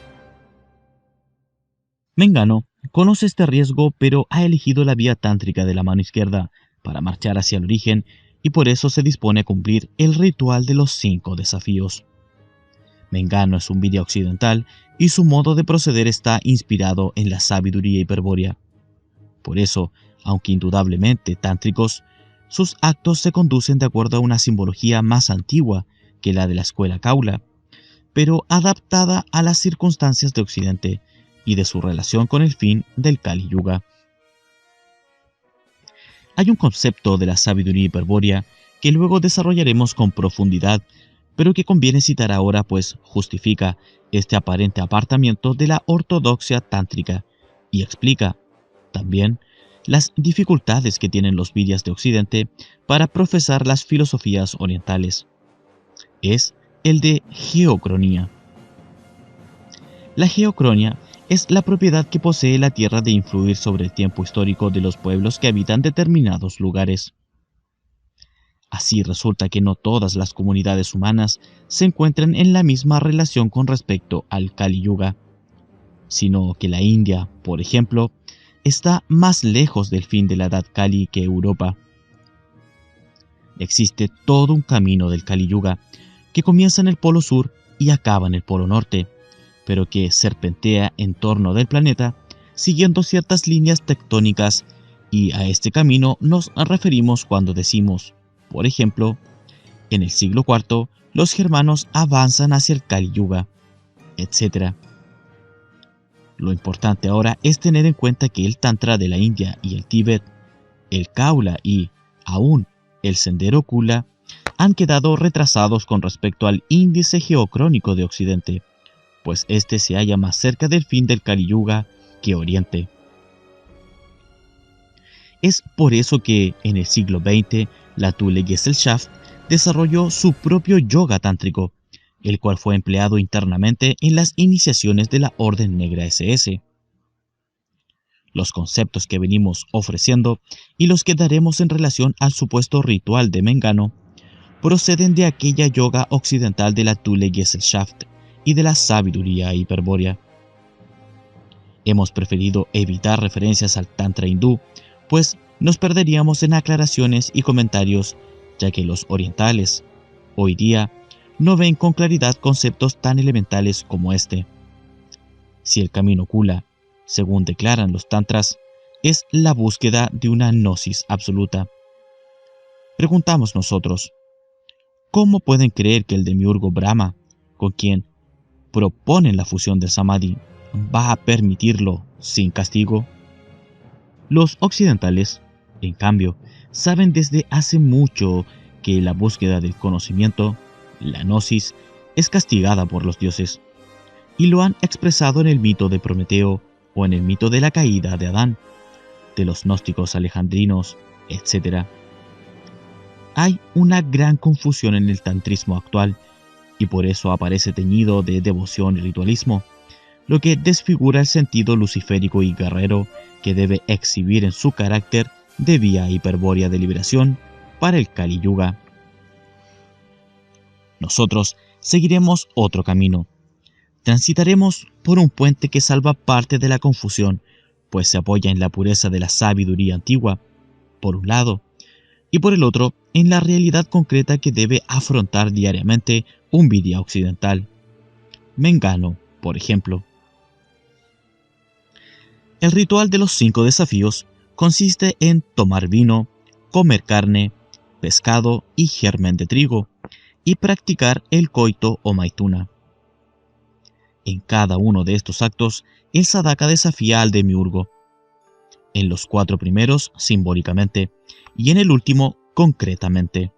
Speaker 1: Mengano conoce este riesgo, pero ha elegido la vía tántrica de la mano izquierda para marchar hacia el origen, y por eso se dispone a cumplir el ritual de los 5 desafíos. Mengano es un Virya occidental y su modo de proceder está inspirado en la sabiduría hiperbórea. Por eso, aunque indudablemente tántricos, sus actos se conducen de acuerdo a una simbología más antigua que la de la escuela Kaula, pero adaptada a las circunstancias de Occidente y de su relación con el fin del Kali Yuga. Hay un concepto de la sabiduría hiperbórea que luego desarrollaremos con profundidad, pero que conviene citar ahora, pues justifica este aparente apartamiento de la ortodoxia tántrica y explica, también, las dificultades que tienen los Viryas de Occidente para profesar las filosofías orientales. Es el de geocronía. La geocronia es la propiedad que posee la Tierra de influir sobre el tiempo histórico de los pueblos que habitan determinados lugares. Así resulta que no todas las comunidades humanas se encuentran en la misma relación con respecto al Kali Yuga, sino que la India, por ejemplo, está más lejos del fin de la edad Kali que Europa. Existe todo un camino del Kali Yuga, que comienza en el polo sur y acaba en el polo norte, pero que serpentea en torno del planeta siguiendo ciertas líneas tectónicas, y a este camino nos referimos cuando decimos, por ejemplo, en el siglo IV los germanos avanzan hacia el Kali Yuga, etc. Lo importante ahora es tener en cuenta que el Tantra de la India y el Tíbet, el Kaula y, aún, el Sendero Kula han quedado retrasados con respecto al índice geocrónico de Occidente, pues este se halla más cerca del fin del Kali Yuga que Oriente. Es por eso que en el siglo XX la Thule Gesellschaft desarrolló su propio yoga tántrico, el cual fue empleado internamente en las iniciaciones de la Orden Negra SS. Los conceptos que venimos ofreciendo y los que daremos en relación al supuesto ritual de Mengano proceden de aquella yoga occidental de la Thule Gesellschaft y de la sabiduría hiperbórea. Hemos preferido evitar referencias al Tantra hindú, pues nos perderíamos en aclaraciones y comentarios, ya que los orientales, hoy día, no ven con claridad conceptos tan elementales como este. Si el camino Kula, según declaran los tantras, es la búsqueda de una gnosis absoluta, preguntamos nosotros, ¿cómo pueden creer que el demiurgo Brahma, con quien proponen la fusión del Samadhi, va a permitirlo sin castigo? Los occidentales, en cambio, saben desde hace mucho que la búsqueda del conocimiento, la gnosis, es castigada por los dioses, y lo han expresado en el mito de Prometeo o en el mito de la caída de Adán, de los gnósticos alejandrinos, etc. Hay una gran confusión en el tantrismo actual, y por eso aparece teñido de devoción y ritualismo, lo que desfigura el sentido luciférico y guerrero que debe exhibir en su carácter de vía hiperbórea de liberación para el Kali Yuga. Nosotros seguiremos otro camino. Transitaremos por un puente que salva parte de la confusión, pues se apoya en la pureza de la sabiduría antigua, por un lado, y por el otro, en la realidad concreta que debe afrontar diariamente un Vidya occidental. Mengano, por ejemplo. El ritual de los 5 desafíos consiste en tomar vino, comer carne, pescado y germen de trigo, y practicar el coito o maituna. En cada uno de estos actos, el sadhaka desafía al demiurgo. En los 4 primeros, simbólicamente, y en el último, concretamente.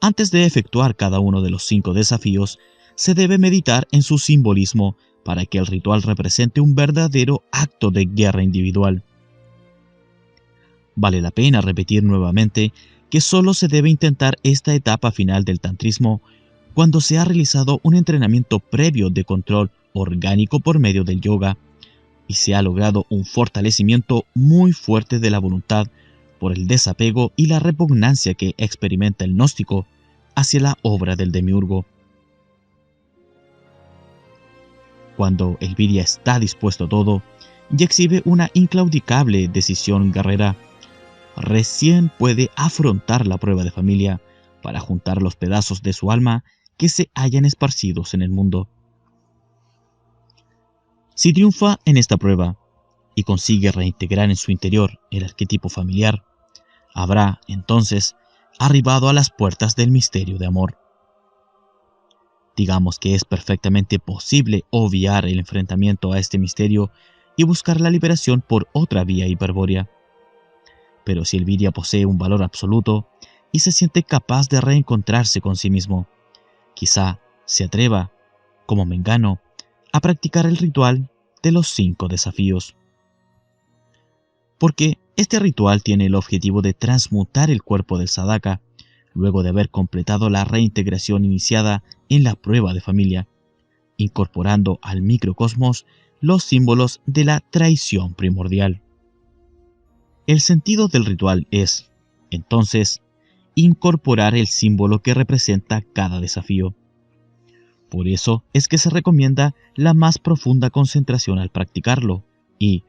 Speaker 1: Antes de efectuar cada uno de los 5 desafíos, se debe meditar en su simbolismo para que el ritual represente un verdadero acto de guerra individual. Vale la pena repetir nuevamente que solo se debe intentar esta etapa final del tantrismo cuando se ha realizado un entrenamiento previo de control orgánico por medio del yoga y se ha logrado un fortalecimiento muy fuerte de la voluntad por el desapego y la repugnancia que experimenta el gnóstico hacia la obra del demiurgo. Cuando el Vidya está dispuesto a todo y exhibe una inclaudicable decisión guerrera, recién puede afrontar la prueba de familia para juntar los pedazos de su alma que se hayan esparcidos en el mundo. Si triunfa en esta prueba y consigue reintegrar en su interior el arquetipo familiar, habrá, entonces, arribado a las puertas del misterio de amor. Digamos que es perfectamente posible obviar el enfrentamiento a este misterio y buscar la liberación por otra vía hiperbórea. Pero si el Vidya posee un valor absoluto y se siente capaz de reencontrarse con sí mismo, quizá se atreva, como Mengano, a practicar el ritual de los 5 desafíos. Porque este ritual tiene el objetivo de transmutar el cuerpo del sadhaka, luego de haber completado la reintegración iniciada en la prueba de familia, incorporando al microcosmos los símbolos de la traición primordial. El sentido del ritual es, entonces, incorporar el símbolo que representa cada desafío. Por eso es que se recomienda la más profunda concentración al practicarlo y,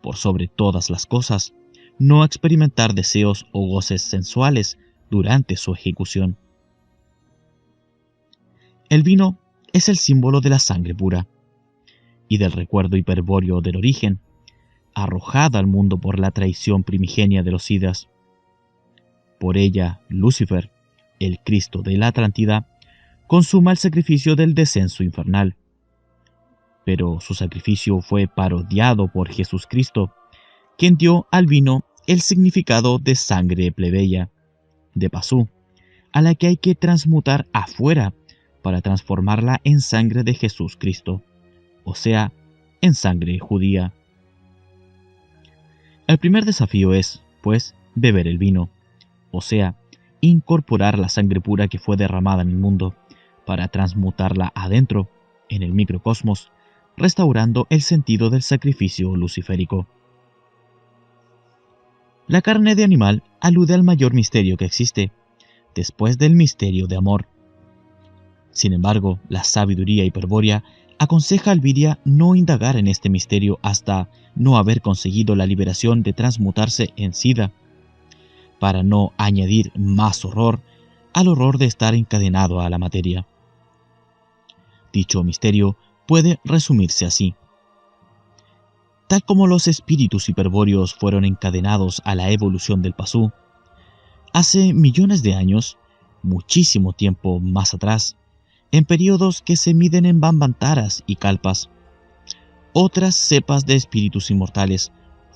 Speaker 1: por sobre todas las cosas, no experimentar deseos o goces sensuales durante su ejecución. El vino es el símbolo de la sangre pura y del recuerdo hiperbóreo del origen, arrojada al mundo por la traición primigenia de los Idas. Por ella, Lucifer, el Cristo de la Atlántida, consuma el sacrificio del descenso infernal. Pero su sacrificio fue parodiado por Jesucristo, quien dio al vino el significado de sangre plebeya, de pasú, a la que hay que transmutar afuera para transformarla en sangre de Jesucristo, o sea, en sangre judía. El primer desafío es, pues, beber el vino, o sea, incorporar la sangre pura que fue derramada en el mundo, para transmutarla adentro, en el microcosmos, restaurando el sentido del sacrificio luciférico. La carne de animal alude al mayor misterio que existe, después del misterio de amor. Sin embargo, la sabiduría hiperbórea aconseja a Alviria no indagar en este misterio hasta no haber conseguido la liberación de transmutarse en sida, para no añadir más horror al horror de estar encadenado a la materia. Dicho misterio puede resumirse así. Tal como los espíritus hiperbóreos fueron encadenados a la evolución del pasú, hace millones de años, muchísimo tiempo más atrás, en períodos que se miden en bambantaras y kalpas, otras cepas de espíritus inmortales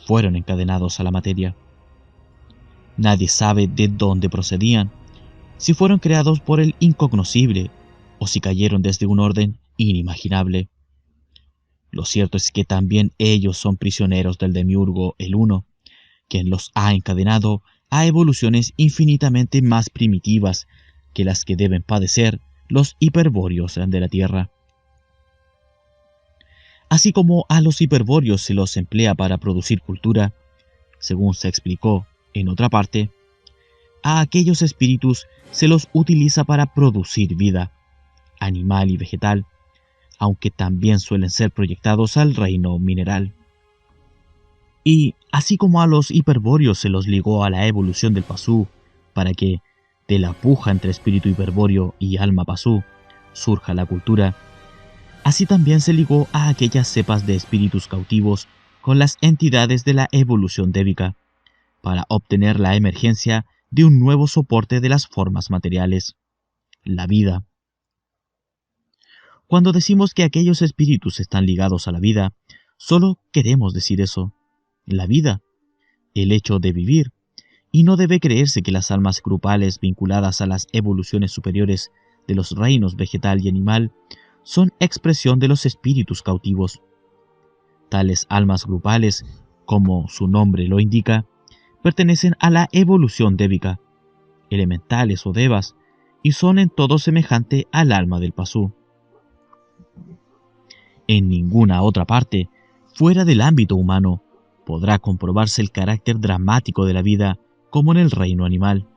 Speaker 1: fueron encadenados a la materia. Nadie sabe de dónde procedían, si fueron creados por el incognoscible o si cayeron desde un orden inimaginable. Lo cierto es que también ellos son prisioneros del Demiurgo el Uno, quien los ha encadenado a evoluciones infinitamente más primitivas que las que deben padecer los hiperbóreos de la Tierra. Así como a los hiperbóreos se los emplea para producir cultura, según se explicó en otra parte, a aquellos espíritus se los utiliza para producir vida, animal y vegetal, aunque también suelen ser proyectados al reino mineral. Y así como a los hiperbóreos se los ligó a la evolución del pasú, para que, de la puja entre espíritu hiperbóreo y alma pasú, surja la cultura, así también se ligó a aquellas cepas de espíritus cautivos con las entidades de la evolución débica, para obtener la emergencia de un nuevo soporte de las formas materiales, la vida. Cuando decimos que aquellos espíritus están ligados a la vida, solo queremos decir eso, la vida, el hecho de vivir, y no debe creerse que las almas grupales vinculadas a las evoluciones superiores de los reinos vegetal y animal son expresión de los espíritus cautivos. Tales almas grupales, como su nombre lo indica, pertenecen a la evolución débica, elementales o devas, y son en todo semejante al alma del pasú. En ninguna otra parte, fuera del ámbito humano, podrá comprobarse el carácter dramático de la vida como en el reino animal,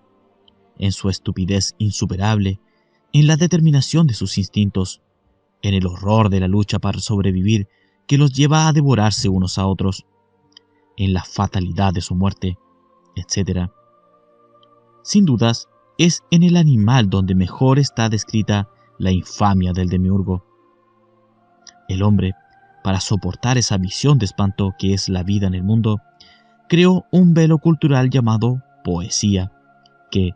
Speaker 1: en su estupidez insuperable, en la determinación de sus instintos, en el horror de la lucha para sobrevivir que los lleva a devorarse unos a otros, en la fatalidad de su muerte, etc. Sin dudas, es en el animal donde mejor está descrita la infamia del demiurgo. El hombre, para soportar esa visión de espanto que es la vida en el mundo, creó un velo cultural llamado poesía, que,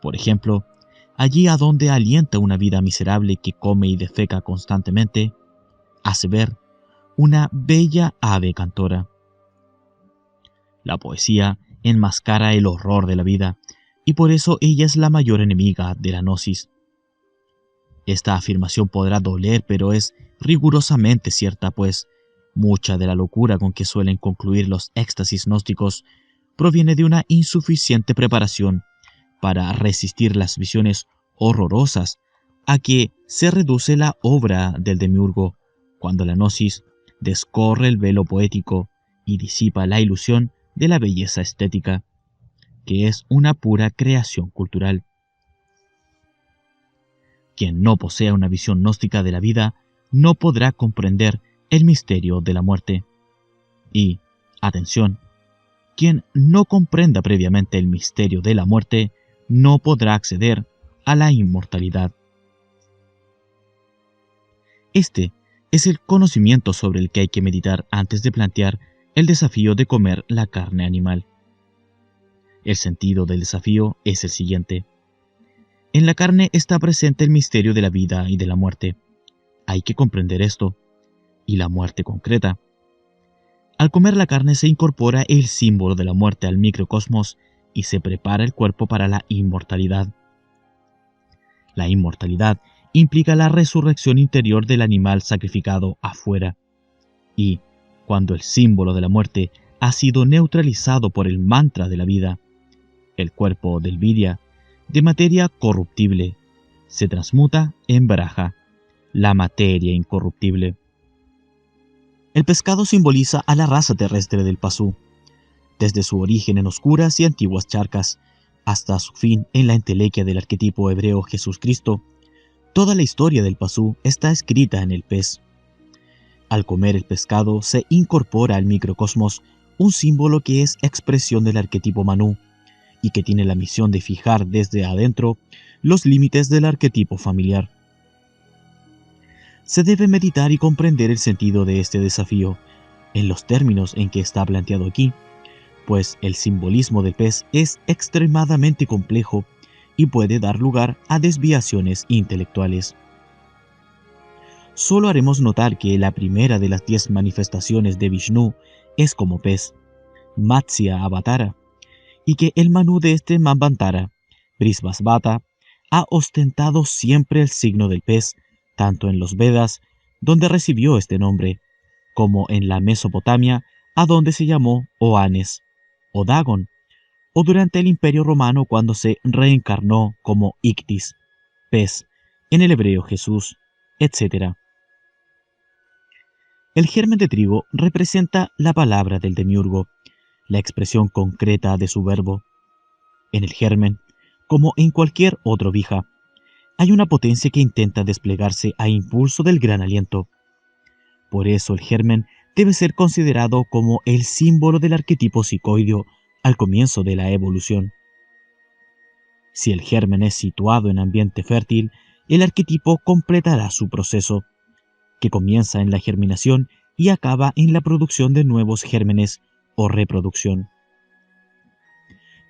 Speaker 1: por ejemplo, allí a donde alienta una vida miserable que come y defeca constantemente, hace ver una bella ave cantora. La poesía enmascara el horror de la vida, y por eso ella es la mayor enemiga de la gnosis. Esta afirmación podrá doler, pero es rigurosamente cierta, pues mucha de la locura con que suelen concluir los éxtasis gnósticos proviene de una insuficiente preparación para resistir las visiones horrorosas a que se reduce la obra del demiurgo cuando la gnosis descorre el velo poético y disipa la ilusión de la belleza estética, que es una pura creación cultural. Quien no posea una visión gnóstica de la vida no podrá comprender el misterio de la muerte. Y, atención, quien no comprenda previamente el misterio de la muerte no podrá acceder a la inmortalidad. Este es el conocimiento sobre el que hay que meditar antes de plantear el desafío de comer la carne animal. El sentido del desafío es el siguiente. En la carne está presente el misterio de la vida y de la muerte. Hay que comprender esto, y la muerte concreta. Al comer la carne se incorpora el símbolo de la muerte al microcosmos y se prepara el cuerpo para la inmortalidad. La inmortalidad implica la resurrección interior del animal sacrificado afuera. Y, cuando el símbolo de la muerte ha sido neutralizado por el mantra de la vida, el cuerpo del vidya, de materia corruptible, se transmuta en braja, la materia incorruptible. El pescado simboliza a la raza terrestre del Pasú, desde su origen en oscuras y antiguas charcas, hasta su fin en la entelequia del arquetipo hebreo Jesús Cristo. Toda la historia del Pasú está escrita en el pez. Al comer el pescado se incorpora al microcosmos un símbolo que es expresión del arquetipo Manú y que tiene la misión de fijar desde adentro los límites del arquetipo familiar. Se debe meditar y comprender el sentido de este desafío en los términos en que está planteado aquí, pues el simbolismo del pez es extremadamente complejo y puede dar lugar a desviaciones intelectuales. Solo haremos notar que la primera de las 10 manifestaciones de Vishnu es como pez, Matsya Avatara, y que el Manú de este Manvantara, Brisvasvata, ha ostentado siempre el signo del pez, tanto en los Vedas, donde recibió este nombre, como en la Mesopotamia, a donde se llamó Oanes, o Dagon, o durante el Imperio Romano cuando se reencarnó como Ictis, pez, en el hebreo Jesús, etc. El germen de trigo representa la palabra del demiurgo, la expresión concreta de su verbo. En el germen, como en cualquier otro vija, hay una potencia que intenta desplegarse a impulso del gran aliento. Por eso el germen debe ser considerado como el símbolo del arquetipo psicoideo al comienzo de la evolución. Si el germen es situado en ambiente fértil, el arquetipo completará su proceso, que comienza en la germinación y acaba en la producción de nuevos gérmenes o reproducción.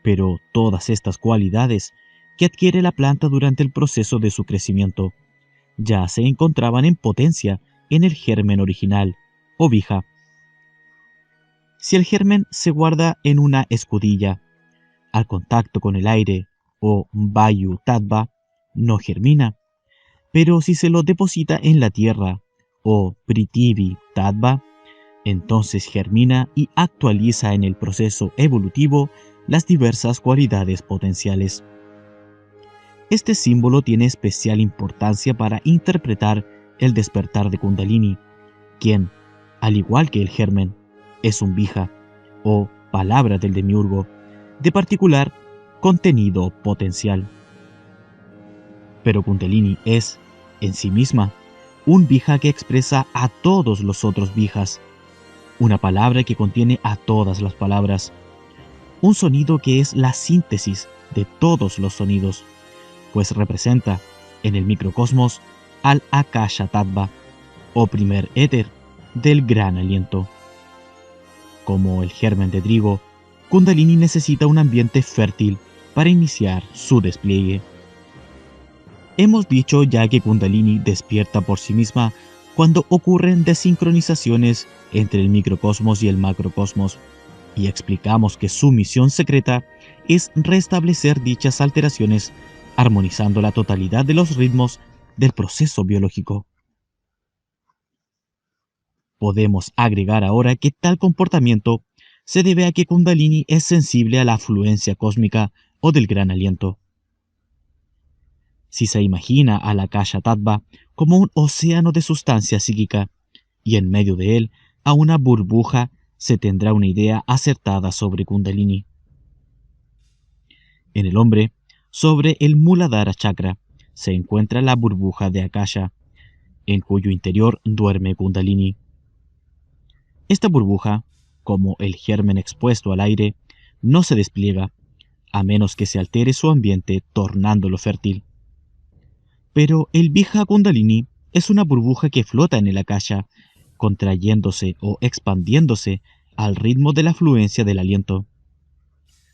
Speaker 1: Pero todas estas cualidades que adquiere la planta durante el proceso de su crecimiento ya se encontraban en potencia en el germen original, o vija. Si el germen se guarda en una escudilla, al contacto con el aire, o vayu tattva, no germina, pero si se lo deposita en la tierra, o prithvi tattva, entonces germina y actualiza en el proceso evolutivo las diversas cualidades potenciales. Este símbolo tiene especial importancia para interpretar el despertar de Kundalini, quien, al igual que el germen, es un vija, o palabra del demiurgo, de particular contenido potencial. Pero Kundalini es, en sí misma, un vija que expresa a todos los otros vijas, una palabra que contiene a todas las palabras, un sonido que es la síntesis de todos los sonidos, pues representa, en el microcosmos, al Akasha Tattva, o primer éter, del gran aliento. Como el germen de trigo, Kundalini necesita un ambiente fértil para iniciar su despliegue. Hemos dicho ya que Kundalini despierta por sí misma cuando ocurren desincronizaciones entre el microcosmos y el macrocosmos, y explicamos que su misión secreta es restablecer dichas alteraciones, armonizando la totalidad de los ritmos del proceso biológico. Podemos agregar ahora que tal comportamiento se debe a que Kundalini es sensible a la afluencia cósmica o del gran aliento. Si se imagina a la Akasha Tattva como un océano de sustancia psíquica, y en medio de él a una burbuja, se tendrá una idea acertada sobre Kundalini. En el hombre, sobre el Muladhara Chakra, se encuentra la burbuja de Akasha, en cuyo interior duerme Kundalini. Esta burbuja, como el germen expuesto al aire, no se despliega, a menos que se altere su ambiente tornándolo fértil. Pero el Vija Kundalini es una burbuja que flota en el akasha, contrayéndose o expandiéndose al ritmo de la fluencia del aliento.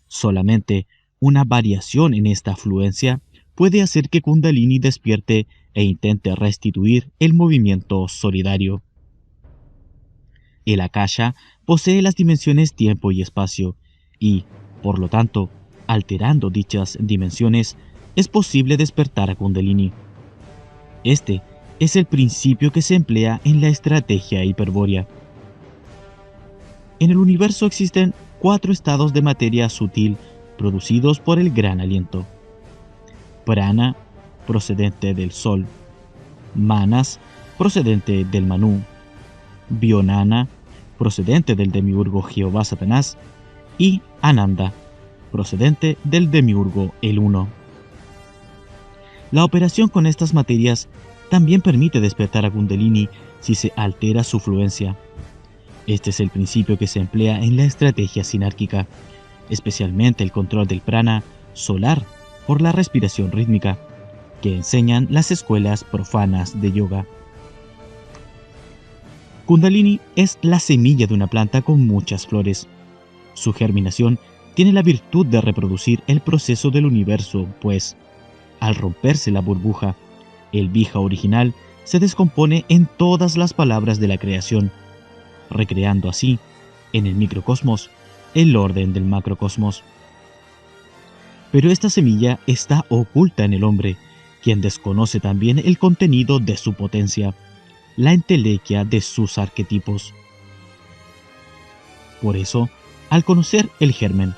Speaker 1: Solamente una variación en esta fluencia puede hacer que Kundalini despierte e intente restituir el movimiento solidario. El akasha posee las dimensiones tiempo y espacio y, por lo tanto, alterando dichas dimensiones, es posible despertar a Kundalini. Este es el principio que se emplea en la estrategia hiperbórea. En el universo existen 4 estados de materia sutil producidos por el gran aliento. Prana, procedente del Sol. Manas, procedente del Manú. Vionana, procedente del demiurgo Jehová Satanás. Y Ananda, procedente del demiurgo el Uno. La operación con estas materias también permite despertar a Kundalini si se altera su fluencia. Este es el principio que se emplea en la estrategia sinárquica, especialmente el control del prana solar por la respiración rítmica, que enseñan las escuelas profanas de yoga. Kundalini es la semilla de una planta con muchas flores. Su germinación tiene la virtud de reproducir el proceso del universo, pues, al romperse la burbuja, el bija original se descompone en todas las palabras de la creación, recreando así, en el microcosmos, el orden del macrocosmos. Pero esta semilla está oculta en el hombre, quien desconoce también el contenido de su potencia, la entelequia de sus arquetipos. Por eso, al conocer el germen,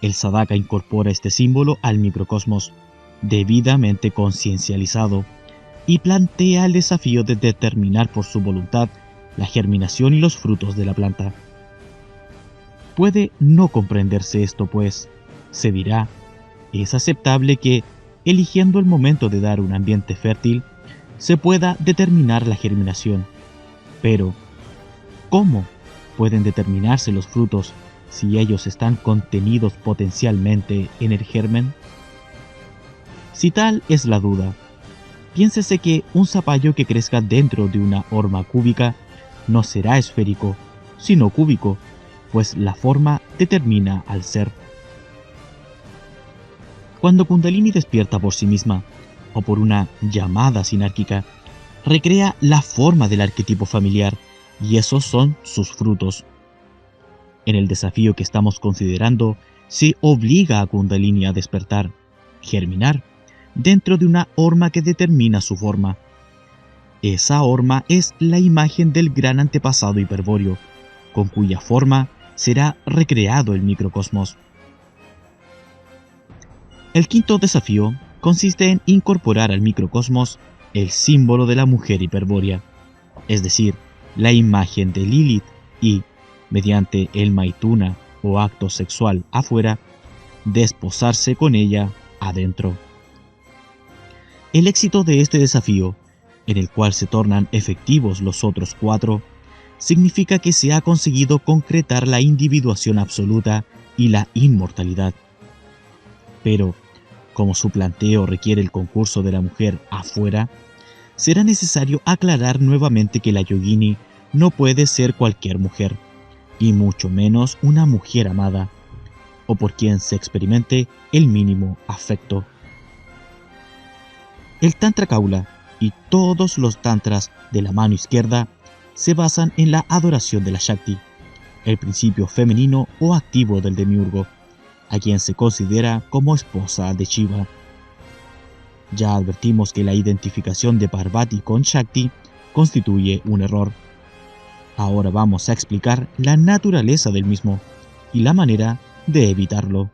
Speaker 1: el sadhaka incorpora este símbolo al microcosmos, debidamente conciencializado, y plantea el desafío de determinar por su voluntad la germinación y los frutos de la planta. Puede no comprenderse esto, pues, se dirá, es aceptable que, eligiendo el momento de dar un ambiente fértil, se pueda determinar la germinación. Pero, ¿cómo pueden determinarse los frutos si ellos están contenidos potencialmente en el germen? Si tal es la duda, piénsese que un zapallo que crezca dentro de una horma cúbica no será esférico, sino cúbico, pues la forma determina al ser. Cuando Kundalini despierta por sí misma, o por una llamada sinárquica, recrea la forma del arquetipo familiar, y esos son sus frutos. En el desafío que estamos considerando, se obliga a Kundalini a despertar, germinar, dentro de una horma que determina su forma. Esa horma es la imagen del gran antepasado hiperbóreo, con cuya forma será recreado el microcosmos. El quinto desafío consiste en incorporar al microcosmos el símbolo de la mujer hiperbórea, es decir, la imagen de Lilith y, mediante el maituna o acto sexual afuera, desposarse con ella adentro. El éxito de este desafío, en el cual se tornan efectivos los otros 4, significa que se ha conseguido concretar la individuación absoluta y la inmortalidad. Pero, como su planteo requiere el concurso de la mujer afuera, será necesario aclarar nuevamente que la yogini no puede ser cualquier mujer, y mucho menos una mujer amada, o por quien se experimente el mínimo afecto. El Tantra Kaula y todos los tantras de la mano izquierda se basan en la adoración de la Shakti, el principio femenino o activo del demiurgo, a quien se considera como esposa de Shiva. Ya advertimos que la identificación de Parvati con Shakti constituye un error. Ahora vamos a explicar la naturaleza del mismo y la manera de evitarlo.